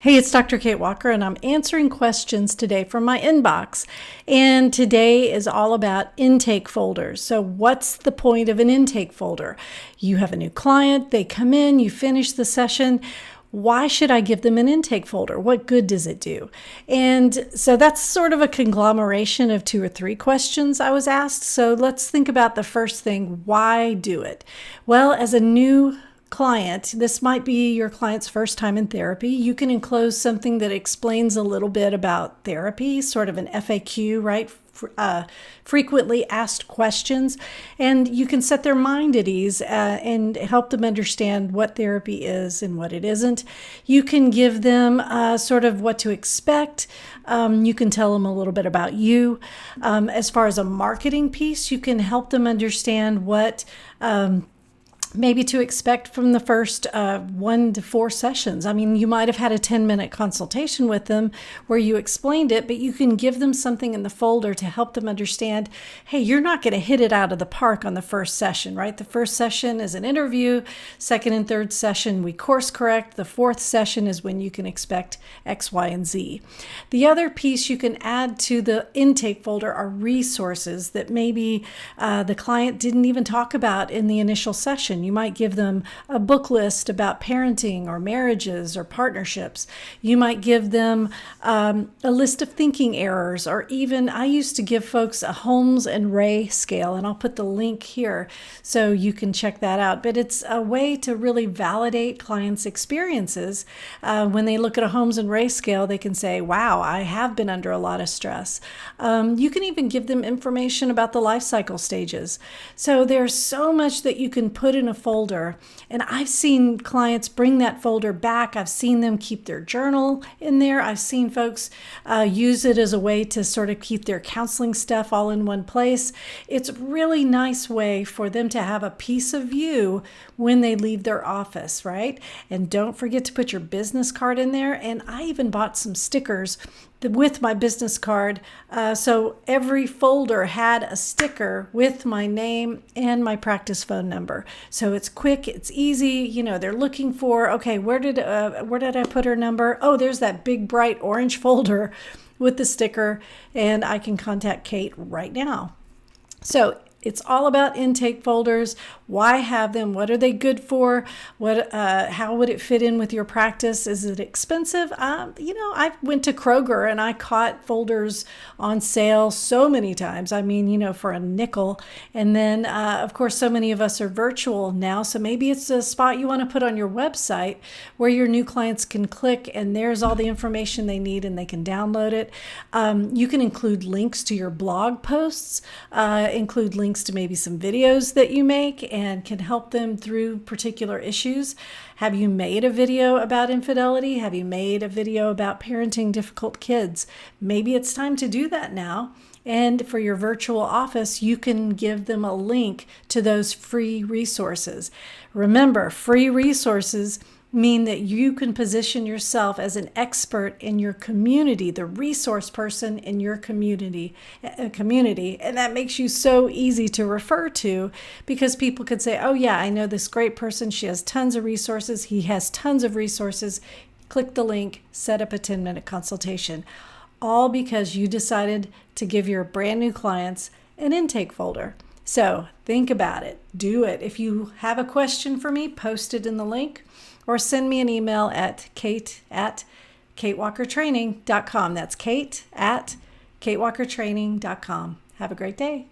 Hey, it's Dr. Kate Walker, and I'm answering questions today from my inbox. And today is all about intake folders. So what's the point of an intake folder? You have a new client, they come in, you finish the session. Why should I give them an intake folder? What good does it do? And so that's sort of a conglomeration of 2 or 3 questions I was asked. So let's think about the first thing. Why do it? Well, as a new client, this might be your client's first time in therapy. You can enclose something that explains a little bit about therapy, sort of an FAQ, right? Frequently asked questions, and you can set their mind at ease and help them understand what therapy is and what it isn't. You can give them sort of what to expect. You can tell them a little bit about you. As far as a marketing piece, you can help them understand what maybe to expect from the first 1 to 4 sessions. I mean, you might have had a 10-minute consultation with them where you explained it, but you can give them something in the folder to help them understand, hey, you're not going to hit it out of the park on the first session, right? The first session is an interview. Second and third session, we course correct. The fourth session is when you can expect X, Y, and Z. The other piece you can add to the intake folder are resources that maybe the client didn't even talk about in the initial session. You might give them a book list about parenting or marriages or partnerships. You might give them a list of thinking errors, or even I used to give folks a Holmes and Ray scale, and I'll put the link here so you can check that out. But it's a way to really validate clients' experiences. When they look at a Holmes and Ray scale, they can say, wow, I have been under a lot of stress. You can even give them information about the life cycle stages. So there's so much that you can put in a folder, and I've seen clients bring that folder back. I've seen them keep their journal in there. I've seen folks use it as a way to sort of keep their counseling stuff all in one place. It's a really nice way for them to have a piece of you when they leave their office, right? And don't forget to put your business card in there. And I even bought some stickers with my business card. So every folder had a sticker with my name and my practice phone number. So it's quick, it's easy. You know, they're looking for, okay, where did I put her number? Oh, there's that big bright orange folder with the sticker, and I can contact Kate right now. So it's all about intake folders. Why have them? What are they good for? How would it fit in with your practice? Is it expensive? I went to Kroger and I caught folders on sale so many times. I mean, for a nickel. And then, of course, so many of us are virtual now. So maybe it's a spot you want to put on your website where your new clients can click and there's all the information they need and they can download it. You can include links to your blog posts, include links to maybe some videos that you make and can help them through particular issues. Have you made a video about infidelity? Have you made a video about parenting difficult kids? Maybe it's time to do that now. And for your virtual office, you can give them a link to those free resources. Remember, free resources mean that you can position yourself as an expert in your community, the resource person in your community, and that makes you so easy to refer to because people could say, oh yeah, I know this great person, she has tons of resources, he has tons of resources, click the link, set up a 10-minute consultation, all because you decided to give your brand new clients an intake folder. So think about it, do it. If you have a question for me, post it in the link, or send me an email at kate@katewalkertraining.com. That's kate@katewalkertraining.com. Have a great day.